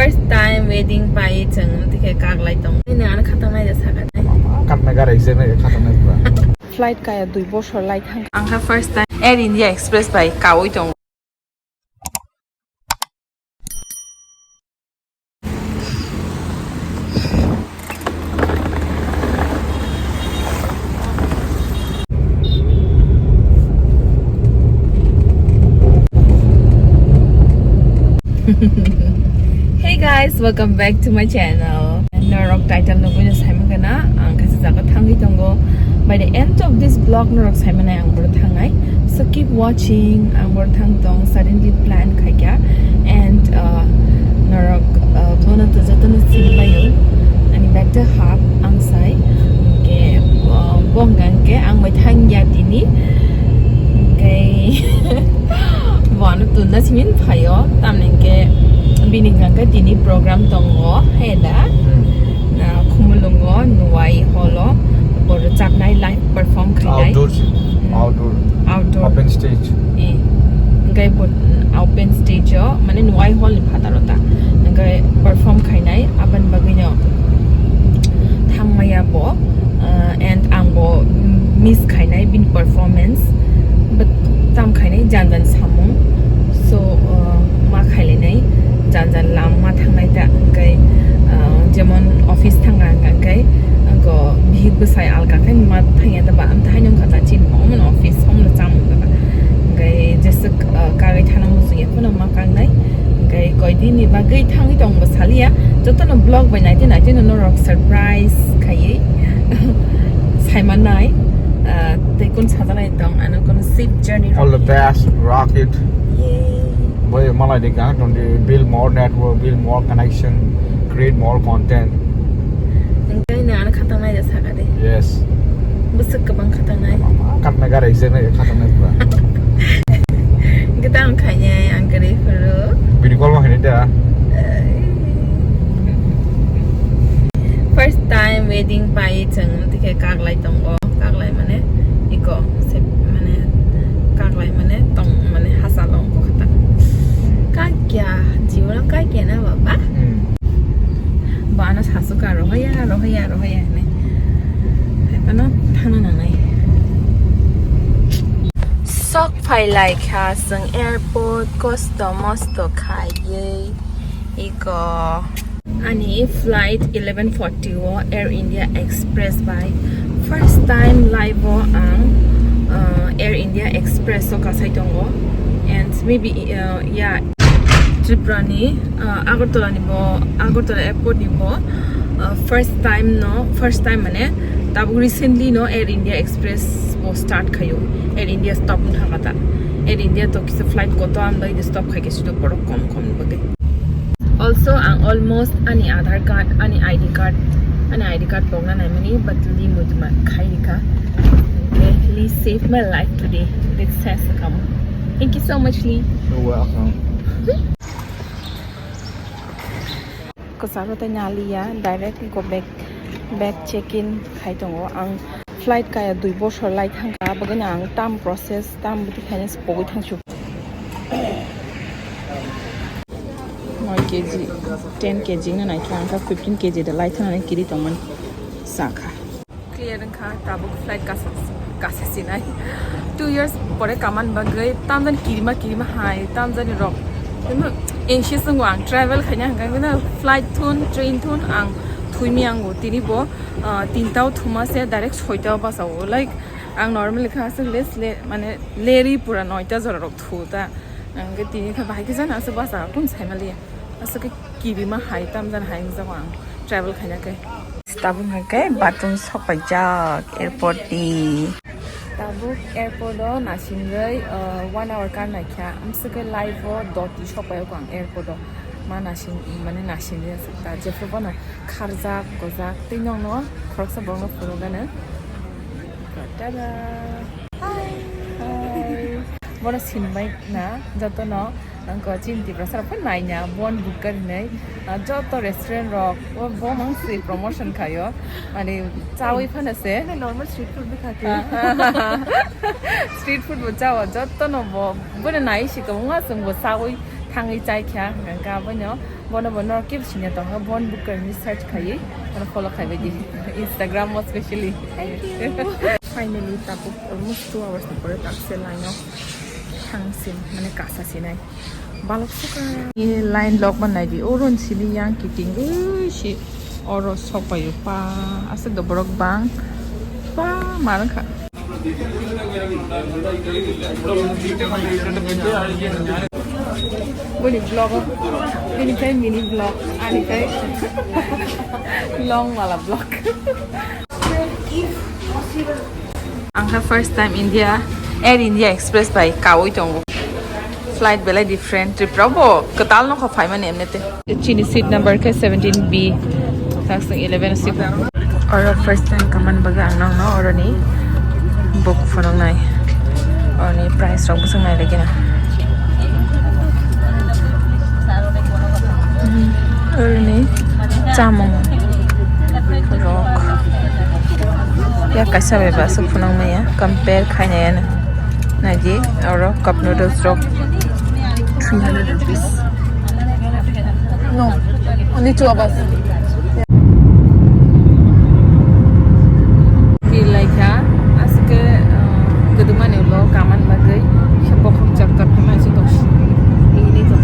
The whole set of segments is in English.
First time wedding pai chang dikhe kag lai tong ni na khatang nai sa ka kat nagar exam e khatang nai pura flight ka ya dui bosor lai thang ang ka first time Air India Express pai ka oi tong Hey guys, welcome back to my channel. Norok title no guna Simon gana ang kasi jaga thangi tongo. By the end of this vlog Norok Simon ay ang bor thangai. So keep watching ang bor thang tong suddenly plan khai kya and Norok bona to jato na silbayo. Ani back to hub ang sai ke bongang ke ang may thang ya tini. Kay bona to na simin phayo tamne ke biningang ka dini program tongo heda na kumulungo nuwai holo boro chapnai live perform khainai outdoor open stage ngai bot open stage jo mane nuwai hall phatarota ngai perform khainai aban bagino thangmaya bo and ambo miss khainai bin performance but tam khainai janjan samung so ma khailenai janjan lama thangnai ta kai jemon office thangang kai go bihit besai alka kai ma thangya da ba am thainong khata chin mon office hom la cham da ba kai jes ka gai thana mu ye puna ma kang nai kai koi di ni ba gai thangi tong ba salia joto no blog bai nai tin no rock surprise khai saiman nai te kun sadanai tong ano kun ship journey all the best rocket boy malai de ga don't build more network, build more connection, create more content. Ngai na khatang nai sa ka de Yes busuk ka bang khatang nai kat nagar exam e khatang nai pura Gedang khanya ang gare furu video call ma hene da First time wedding pai chang dikhe kag lai tong go kag lai mane iko se mane kag lai mane tong mane hasalong ko khata ka kya jiwala ka kya na baba bana sasu ka rohaya ne ano thana na nai sok phai lai kha sang airport costo mosto khaye iko ani flight 11:40 wo Air India Express by first time live wo ang Air India Express so kasai tongo and maybe yeah Tripura ni Agartala ni bo Agartala airport ni bo first time mane tab recently no Air India Express wo start khayo Air India stop thakata Air India to kis flight ko to am dai stop khai ke sido boro kom bagai also ang almost ani Aadhaar card ani ID card pogna nai mani but li mujma khai ka okay Lee saved my life today this has come thank you so much Lee you're welcome ko saro ta nyali ya direct go back check in khai tongo ang flight ka ya dui bosor lai thang ka bagana ang tam process tam buti khane spoi thang chu kg 10 kg na nai thang ka 15 kg da lai thang na kiri tongman sakha clear ang kha tabuk flight ka sa sinai 2 years pore kaman bagai tamdan kirima hai tamdan rock no anxious ngwang travel khanya hanga na flight thun train thun ang thuimiang go tini bo tintau thuma se direct 6 ta ba saw like ang normal kha sa less mane leri pura 9 ta jor rok thu ta ang ge tini kha bai ke jana sa ba sa kun saimali asa ke kirima hai tamdan hai ngawang travel khanya ke tabung ha ke batun sopai jak airport ni tabuk airport do nasingai 1 hour kan na kya amsake live doti sopai ko ang airport do ma nasin mane nasin ya ta jefro bana kharjak gojak tinong no khoroksa bongno furogana tada hi bona sinbai na jato no angko chinti prasar pa nai nya bon bukar nei jato restaurant rock bo mang si promotion khayo mane chawi phana se normal street food bi khate street food bo chawa jato no bo bona nai si ko nga sung bo chawi thangwi chai kya ga bono bono keep sinya to ha bon book kar research khai and follow khai be Instagram most especially. Thank you. Finally tapu almost 2 hours before tak se line of hangsin mane kasa sinai balok suka ye line lock ban nai di oron sili yang kiting shi oro sopayu pa asa do borok bang pa marang kha Boleh vlog ini kai mini vlog ani kai long wala vlog Angka first time India Air India Express by Kawai Tongo flight bela different Tripura bo ketal no kho phai man emnete chini seat number ke 17B taksang 11 seat or first time kaman baga ang no or ni book phonong nai or ni price rong busang nai lagi na or ni chamong rock ya kaisa be ba su phonong mai ya compare khai na ya na ji or cup noodles rock 300 rupees no only 2 of us feel like ya aske geduma ne lo kaman bagai shapok chak tak mai su dos ini to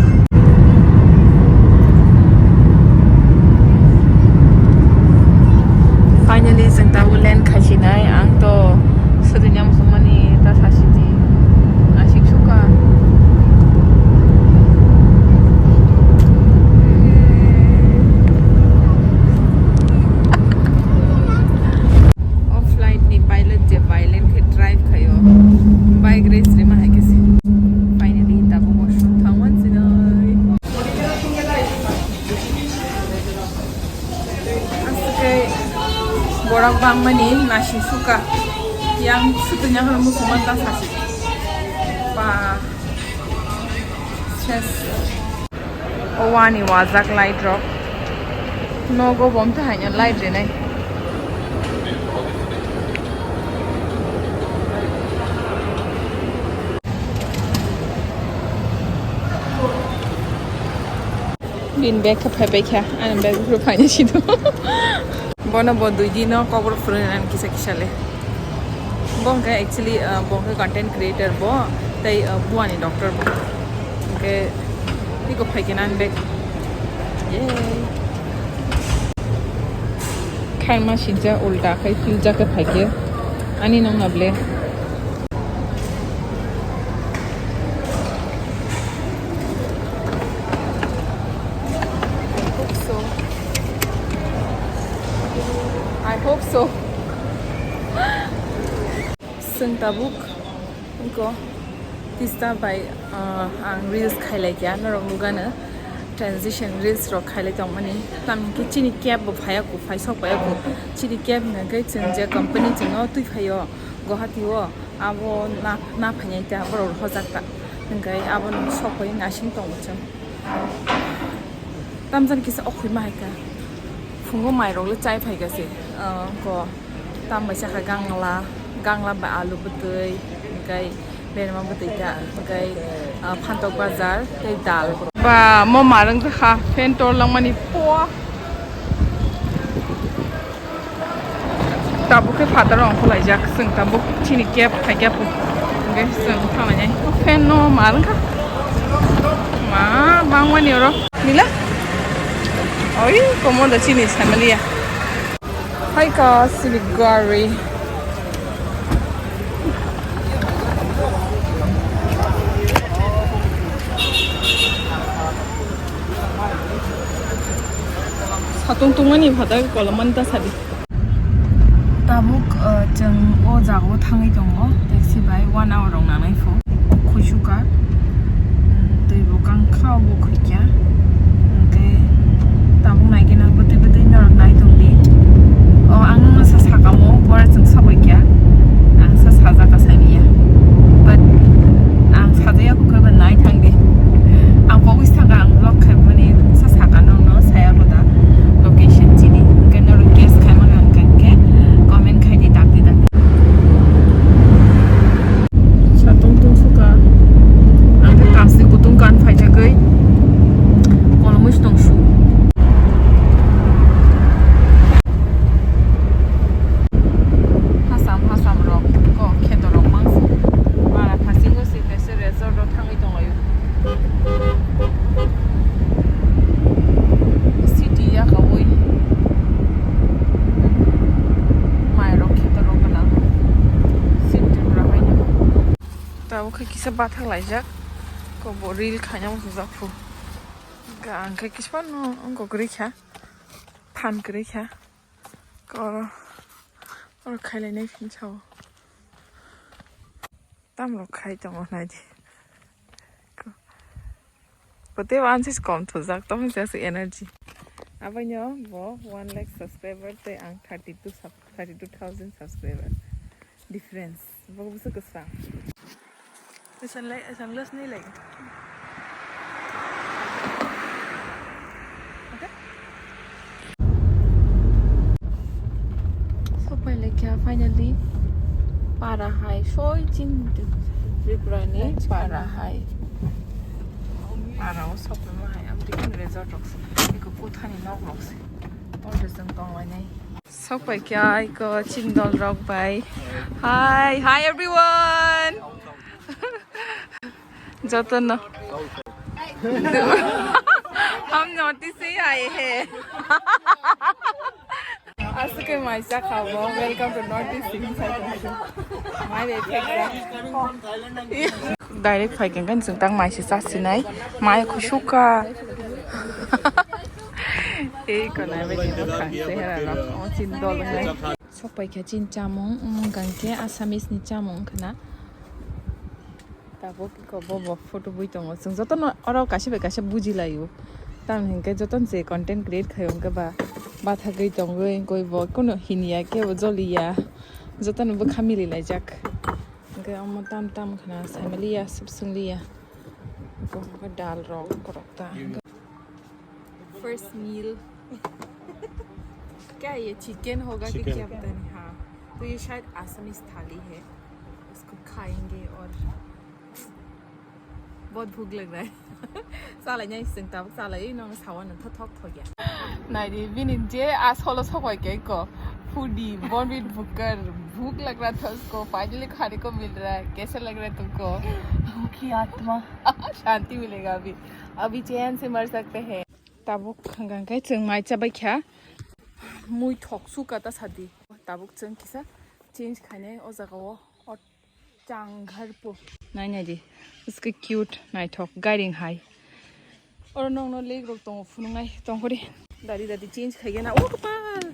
finally senta ulen khachinai ang to sedunya musumani ta sasiti asik suka Borak bang mani nasi suka yang setunya kalau musuhan tak sasi pa chess owani wazak light drop no go bom ta hanya light re nai bin bag ka phe bag kya an bag ru phanya chido bono bo dui dino cover furan kisa kisale bongka actually bongka content creator bo tai buani doctor bo ke iko phakinan bag yay khaima shinja ulta khai filja ka phakye ani nong nable I hope so. Seng tabuk, ko tista by ang reels khailai kya na rong lugana transition reels ro khailai tong mani tam ki chini cab bo phaya ko phai sok pa ko chini cab na gai chengje company chengo tui phayo gohati wo abo na phanyai ta bro hojak ta ngai abo sok poi na sing tong chang tam jan ki sa okhoi mai ka phungo mai ro le chai phai ka se ko tam ba sa gangla ba alu butui ngai benma butui ta ngai phantok bazar tei dal ba mo marang kha fen tor lang mani po tabuk ke phatarong khulai jak sing tabuk chini kep khai kep ngai sing thama nyai fen no marang kha ma bangwani ro nila oi como da chini family ya hai ka siligari satung tungani phada kolaman ta sadi tabuk jeng o jago thangai dongo taxi by 1 hour rong nanai fo khusuka tei bo kang khao bo khikya ke tabuk naigena butui narak nai dongni o ang sa sakamo bora jeng sabai kya ang sa saja ka saiya but ang sajaya ko ka nai thangdi ang pawis thaga ang block khabani sa saka no saya ko da location chini kenor guest khaima ang kanke comment khai di tak sa tung tung suka ang ka kasi kutung kan phai jagai kaisa bathak laijak ko bo reel khanya mo zakhu ga angkai kispa no angko grikha phan grikha ko or khaile nei fin chao tam lo khai tong nai di but they want is come to zak tom just energy abanyo bo 1 lakh subscriber te ang 32,000 subscriber difference bo busa kasra isan las ni like okay so pahile kya finally para hai soi chin Tripura ni para hai para o sopma hai am dikin resort roks eko puthani nok roks order jang tong lai nai so pai kya eko chindol rock bai hi everyone जतन हम notice से आए हैं आज के माइसा खाओ welcome to नोटिस माय डायरेक्ट फाइकें kan जों tang माइसे सासिनाय माय खुसुका ए कोनाय बायदि खांसे हेरा न चिन्दल है सपाय खे चिन चामं गांके आसामिस नि चामं खना ताबो को बो फोटो बुइ दङ जों जतन अराव गासिबो गासिबो बुजिलायो ताम हिंके जतन जे कंटेंट क्रिएट खायम के बा बाथा गई दङ गय बो कोनो हिनिया के जलिया जतन बो खामिलि लाइजाक के अम ताम ताम खना फैमिलिया सब सुनलिया को दाल रॉक करता फर्स्ट मील क्या ये चिकन होगा कि क्या पता नहीं हाँ तो ये शायद आसामीज थाली है इसको खाएंगे और बहुत भूख लग रहा है साला नहीं संगता साला ये नॉन सावन थक थक हो गया नहीं बिनिन जे आज होलो सकोय के को फूडी बॉर्न विद बुकर भूख लग रहा था उसको फाइनली खाने को मिल रहा है कैसा लग रहा है तुमको भूखी आत्मा शांति मिलेगा अभी चैन से मर सकते हैं ताबुक खंगां के जों माइ चाबाय ख्या मुइ थकसु काता सादि ताबुक जों किसा चेंज खाने ओ जगाव और चांगरपो नाय दि उसके क्यूट नाय थक गाइडिंग हाय और नंग लेग रक दङ फुनुंगाय दंखरि दादी चेंज खायगेना ओ कपाल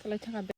कलाय थाङा